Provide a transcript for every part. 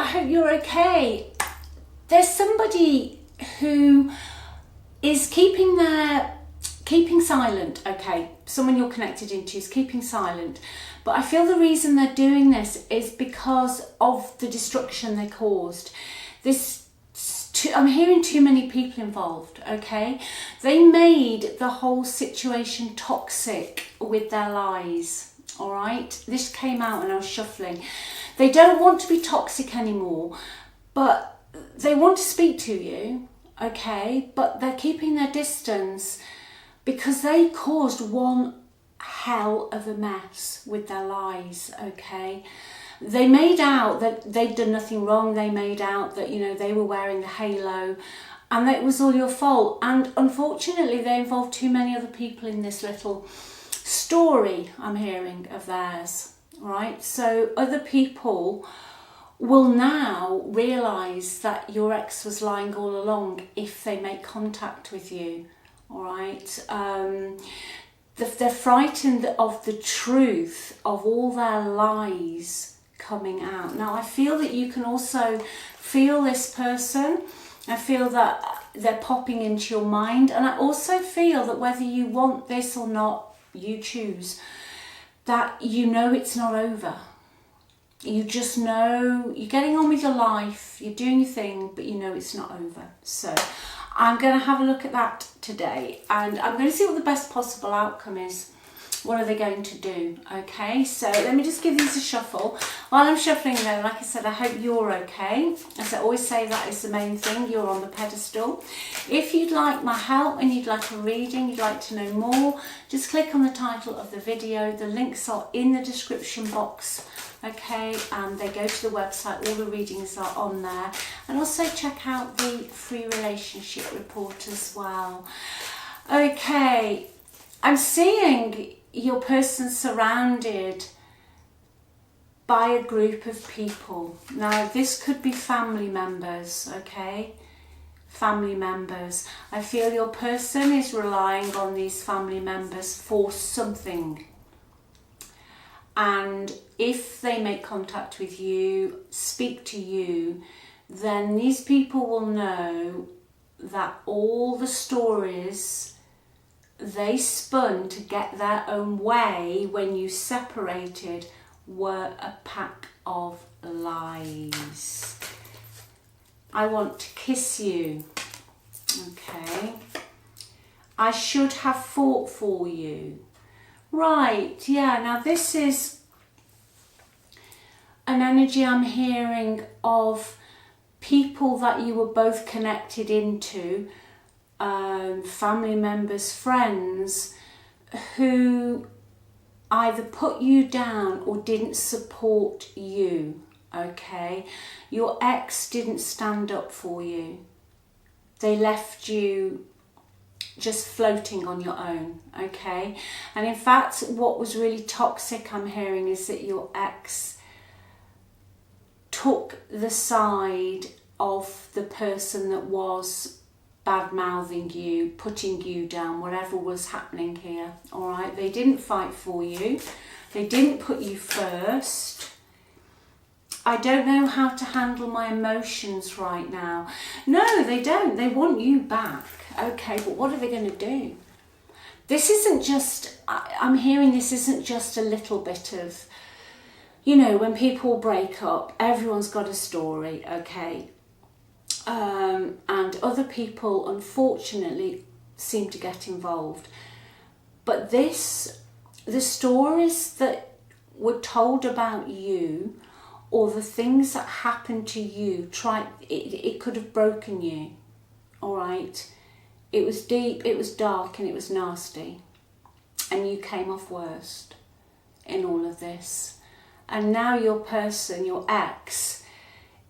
I hope you're okay. There's somebody who is keeping silent, okay? Someone you're connected into is keeping silent. But I feel the reason they're doing this is because of the destruction they caused. I'm hearing too many people involved, okay? They made the whole situation toxic with their lies, all right? This came out when I was shuffling. They don't want to be toxic anymore, but they want to speak to you, okay? But they're keeping their distance because they caused one hell of a mess with their lies, okay? They made out that they'd done nothing wrong. They made out that, they were wearing the halo and that it was all your fault. And unfortunately, they involved too many other people in this little story I'm hearing of theirs, right? So other people will now realise that your ex was lying all along if they make contact with you, all right? They're frightened of the truth of all their lies coming out. Now, I feel that you can also feel this person. I feel that they're popping into your mind. And I also feel that whether you want this or not, you choose, that it's not over. You just know you're getting on with your life, you're doing your thing, but it's not over. So I'm going to have a look at that today and I'm going to see what the best possible outcome is. What are they going to do? Okay, so let me just give these a shuffle. While I'm shuffling though, like I said, I hope you're okay. As I always say, that is the main thing. You're on the pedestal. If you'd like my help and you'd like a reading, you'd like to know more, just click on the title of the video. The links are in the description box. Okay, and they go to the website, all the readings are on there. And also check out the free relationship report as well. Okay, I'm seeing your person surrounded by a group of people. Now, this could be family members, okay? Family members. I feel your person is relying on these family members for something. And if they make contact with you, speak to you, then these people will know that all the stories they spun to get their own way when you separated were a pack of lies. I want to kiss you. Okay. I should have fought for you. Right, yeah, now this is an energy I'm hearing of people that you were both connected into, family members, friends, who either put you down or didn't support you, okay? Your ex didn't stand up for you. They left you just floating on your own, okay? And in fact, what was really toxic, I'm hearing, is that your ex took the side of the person that was bad-mouthing you, putting you down, whatever was happening here, all right? They didn't fight for you. They didn't put you first. I don't know how to handle my emotions right now. No, they don't. They want you back. Okay, but what are they going to do? This isn't just, I'm hearing this isn't just a little bit of, when people break up, everyone's got a story, okay? And other people, unfortunately, seem to get involved. But the stories that were told about you, or the things that happened to you, it could have broken you, all right? It was deep, it was dark, and it was nasty. And you came off worst in all of this. And now your person, your ex,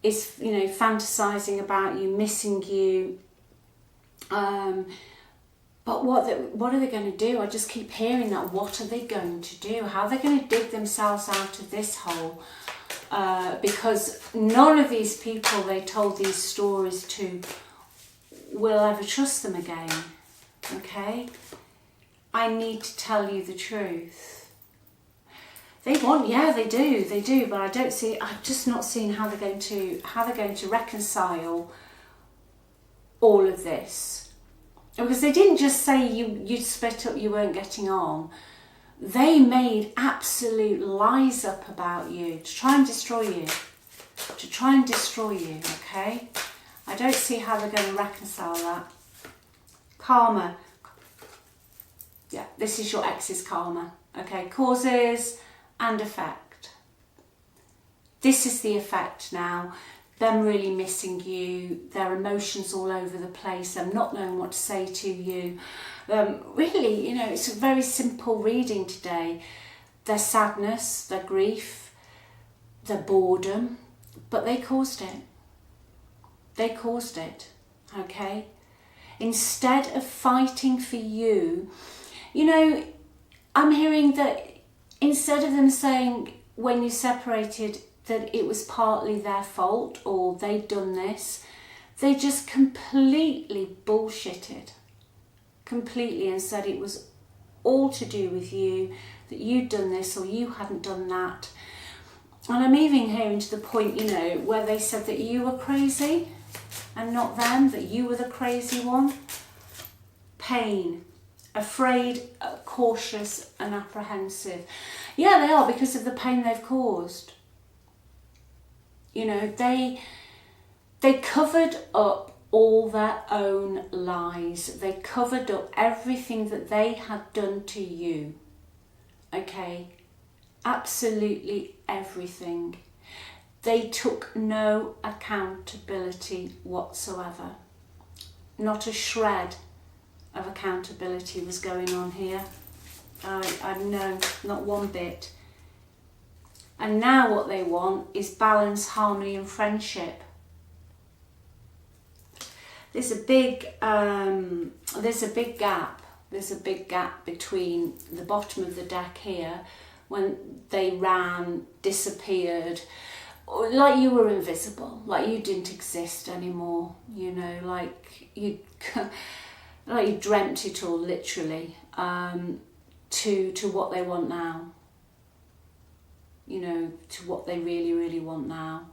is, fantasizing about you, missing you. But what are they going to do? I just keep hearing that. What are they going to do? How are they going to dig themselves out of this hole? Because none of these people they told these stories to will ever trust them again. Okay? I need to tell you the truth. They want, yeah, they do, but I don't see, I'm just not seeing how they're going to reconcile all of this. Because they didn't just say you'd split up, you weren't getting on. They made absolute lies up about you to try and destroy you. Okay? I don't see how they're going to reconcile that. Karma. Yeah, this is your ex's karma. Okay, causes and effect. This is the effect now. Them really missing you, their emotions all over the place, them not knowing what to say to you. Really, you know, it's a very simple reading today. Their sadness, their grief, their boredom, but they caused it. They caused it, okay? Instead of fighting for you, you know, I'm hearing that instead of them saying when you separated that it was partly their fault or they'd done this, they just completely bullshitted. Completely, and said it was all to do with you, that you'd done this or you hadn't done that. And I'm even hearing to the point, you know, where they said that you were crazy and not them, that you were the crazy one. Pain. Afraid, cautious and apprehensive. Yeah, they are, because of the pain they've caused. You know, they covered up all their own lies. They covered up everything that they had done to you. Okay? Absolutely everything. They took no accountability whatsoever. Not a shred of accountability was going on here. I know, not one bit. And now what they want is balance, harmony and friendship. There's a big gap. There's a big gap between the bottom of the deck here, when they ran, disappeared, like you were invisible, like you didn't exist anymore, you know, like you dreamt it all, literally, to what they want now. You know, to what they really, really want now.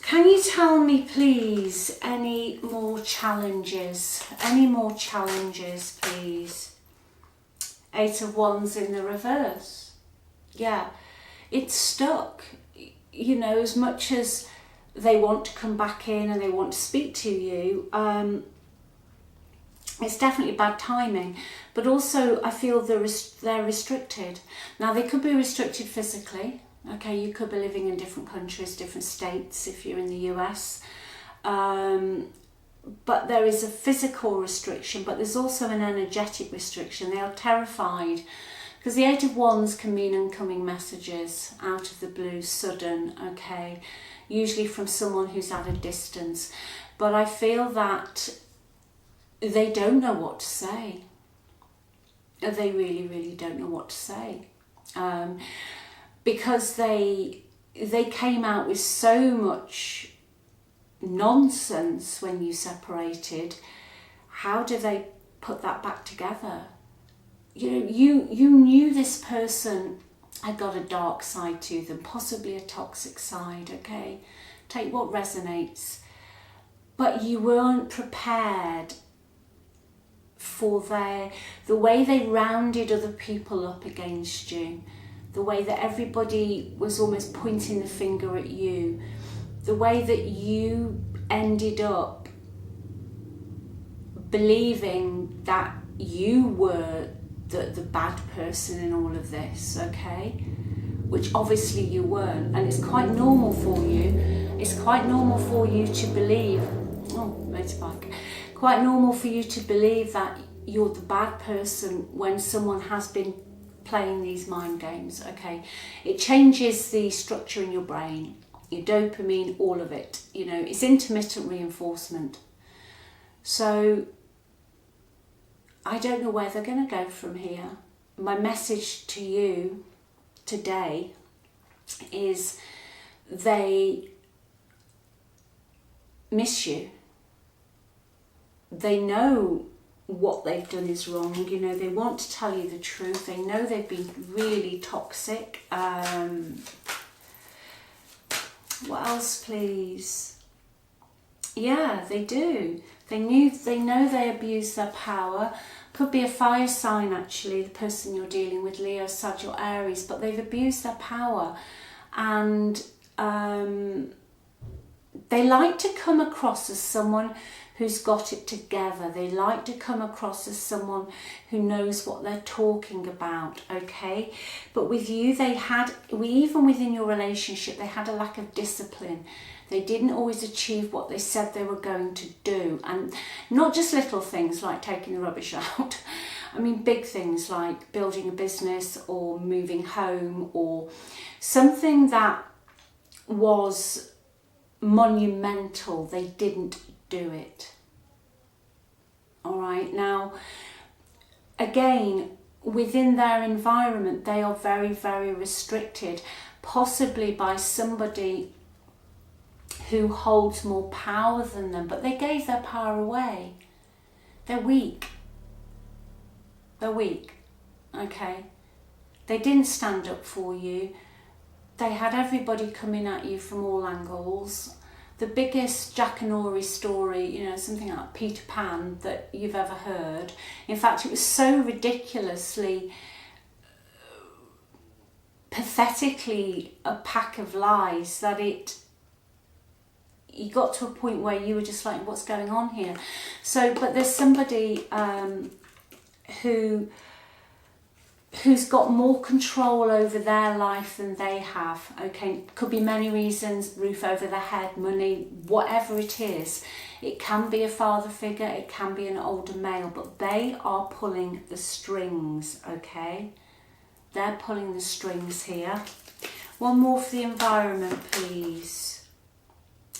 Can you tell me, please, any more challenges? Any more challenges, please? 8 of Wands in the reverse. Yeah, it's stuck. You know, as much as they want to come back in and they want to speak to you, it's definitely bad timing. But also, I feel they're restricted. Now, they could be restricted physically. Okay, you could be living in different countries, different states if you're in the US. But there is a physical restriction, but there's also an energetic restriction. They are terrified, because the 8 of Wands can mean incoming messages out of the blue, sudden, okay, usually from someone who's at a distance. But I feel that they don't know what to say. They really, really don't know what to say. Because they came out with so much nonsense when you separated. How do they put that back together? You know, you knew this person had got a dark side to them, possibly a toxic side, okay? Take what resonates. But you weren't prepared for the way they rounded other people up against you, the way that everybody was almost pointing the finger at you, the way that you ended up believing that you were the bad person in all of this, okay? Which obviously you weren't, and it's quite normal for you. It's quite normal for you to believe, motorbike. Quite normal for you to believe that you're the bad person when someone has been playing these mind games, okay? It changes the structure in your brain, your dopamine, all of it. You know, it's intermittent reinforcement. So I don't know where they're going to go from here. My message to you today is they miss you. They know what they've done is wrong. You know, they want to tell you the truth. They know they've been really toxic. What else, please? Yeah, they do. They know they abuse their power. Could be a fire sign, actually, the person you're dealing with, Leo, Sag, or Aries, but they've abused their power. And they like to come across as someone who's got it together. They like to come across as someone who knows what they're talking about, okay? But with you, even within your relationship, they had a lack of discipline. They didn't always achieve what they said they were going to do. And not just little things like taking the rubbish out. I mean, big things like building a business or moving home or something that was monumental. They didn't do it. All right. Now, again, within their environment, they are very, very restricted, possibly by somebody who holds more power than them, but they gave their power away. They're weak. They're weak, okay? They didn't stand up for you. They had everybody coming at you from all angles. The biggest Jack and Ori story, you know, something like Peter Pan that you've ever heard. In fact, it was so ridiculously, pathetically a pack of lies that you got to a point where you were just like, what's going on here? So, but there's somebody who's got more control over their life than they have, okay? Could be many reasons, roof over their head, money, whatever it is. It can be a father figure, it can be an older male, but they are pulling the strings, okay? They're pulling the strings here. One more for the environment, please.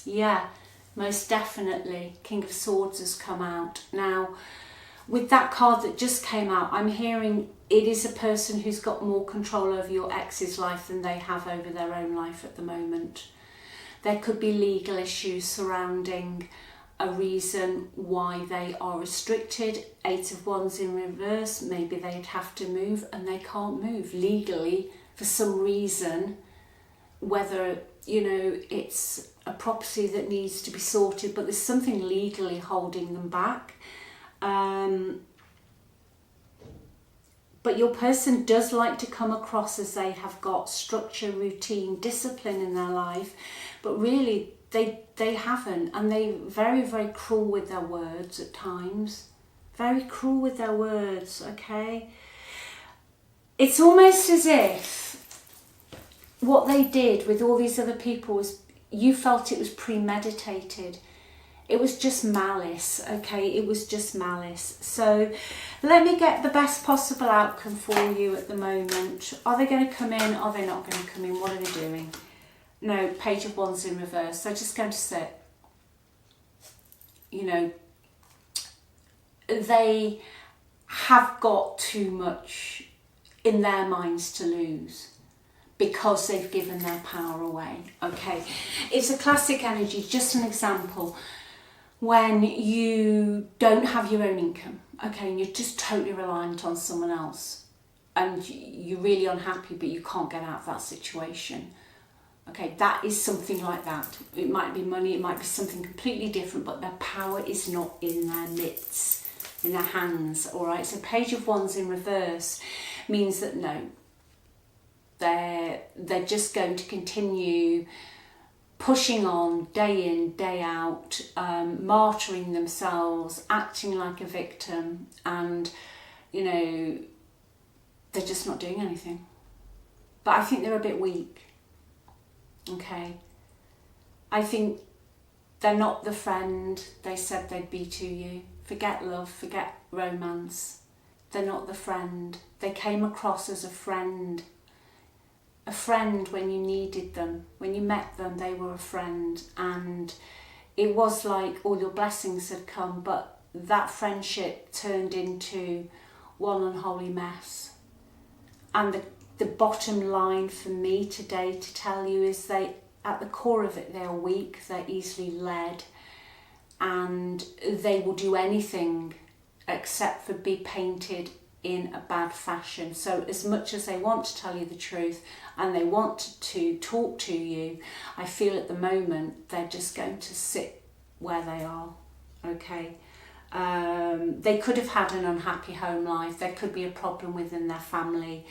Yeah, most definitely. King of Swords has come out. Now, with that card that just came out, I'm hearing it is a person who's got more control over your ex's life than they have over their own life at the moment. There could be legal issues surrounding a reason why they are restricted. Eight of Wands in reverse, maybe they'd have to move and they can't move legally for some reason, whether, you know, it's a property that needs to be sorted, but there's something legally holding them back. But your person does like to come across as they have got structure, routine, discipline in their life, but really they haven't, and they're very, very cruel with their words at times. Very cruel with their words, okay? It's almost as if what they did with all these other people was, you felt it was premeditated. It was just malice, okay? It was just malice. So let me get the best possible outcome for you at the moment. Are they going to come in? Are they not going to come in? What are they doing? No, Page of Wands in reverse. They're just going to sit. You know, they have got too much in their minds to lose because they've given their power away, okay? It's a classic energy, just an example. When you don't have your own income, okay, and you're just totally reliant on someone else and you're really unhappy but you can't get out of that situation, okay, that is something like that. It might be money, it might be something completely different, but their power is not in their midst, in their hands, all right? So Page of Wands in reverse means that no, they're just going to continue pushing on day in, day out, martyring themselves, acting like a victim, and, you know, they're just not doing anything. But I think they're a bit weak, okay? I think they're not the friend they said they'd be to you. Forget love, forget romance. They're not the friend. They came across as a friend when you needed them. When you met them, they were a friend, and it was like all your blessings had come, but that friendship turned into one unholy mess. And the bottom line for me today to tell you is at the core of it, they are weak, they're easily led, and they will do anything except for be painted in a bad fashion. So as much as they want to tell you the truth and they want to talk to you, I feel at the moment they're just going to sit where they are. Okay. They could have had an unhappy home life. There could be a problem within their family.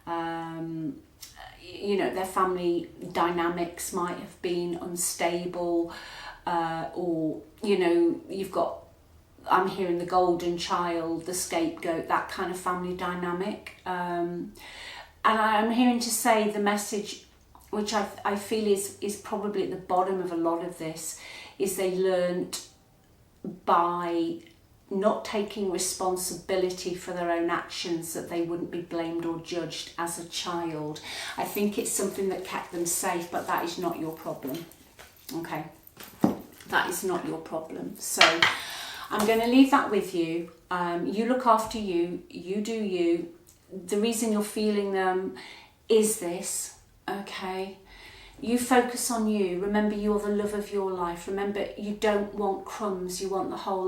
You know, their family dynamics might have been unstable, or, you know, you've got, I'm hearing the golden child, the scapegoat, that kind of family dynamic. And I'm hearing to say the message, which I feel is probably at the bottom of a lot of this, is they learned by not taking responsibility for their own actions that they wouldn't be blamed or judged as a child. I think it's something that kept them safe, but that is not your problem. Okay, that is not your problem. So I'm going to leave that with you. You look after you, you do you. The reason you're feeling them is this, okay? You focus on you. Remember, you're the love of your life. Remember, you don't want crumbs. You want the whole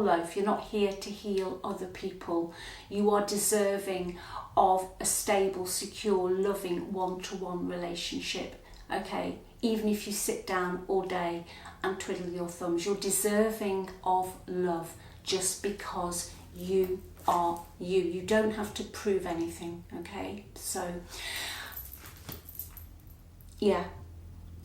loaf. You're not here to heal other people. You are deserving of a stable, secure, loving, one-to-one relationship. Okay? Even if you sit down all day and twiddle your thumbs, you're deserving of love just because you are you. You don't have to prove anything. Okay? So yeah,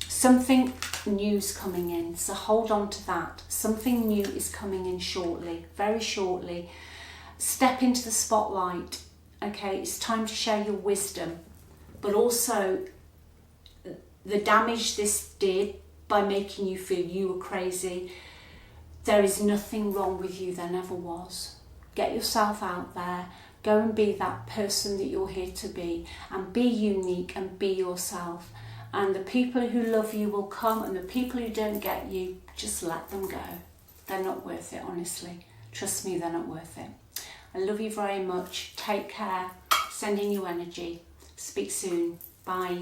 something new's coming in, so hold on to that. Something new is coming in shortly, very shortly. Step into the spotlight. Okay, it's time to share your wisdom, but also the damage this did by making you feel you were crazy. There is nothing wrong with you, there never was. Get yourself out there. Go and be that person that you're here to be, and be unique and be yourself. And the people who love you will come, and the people who don't get you, just let them go. They're not worth it, honestly. Trust me, they're not worth it. I love you very much. Take care. Sending you energy. Speak soon. Bye.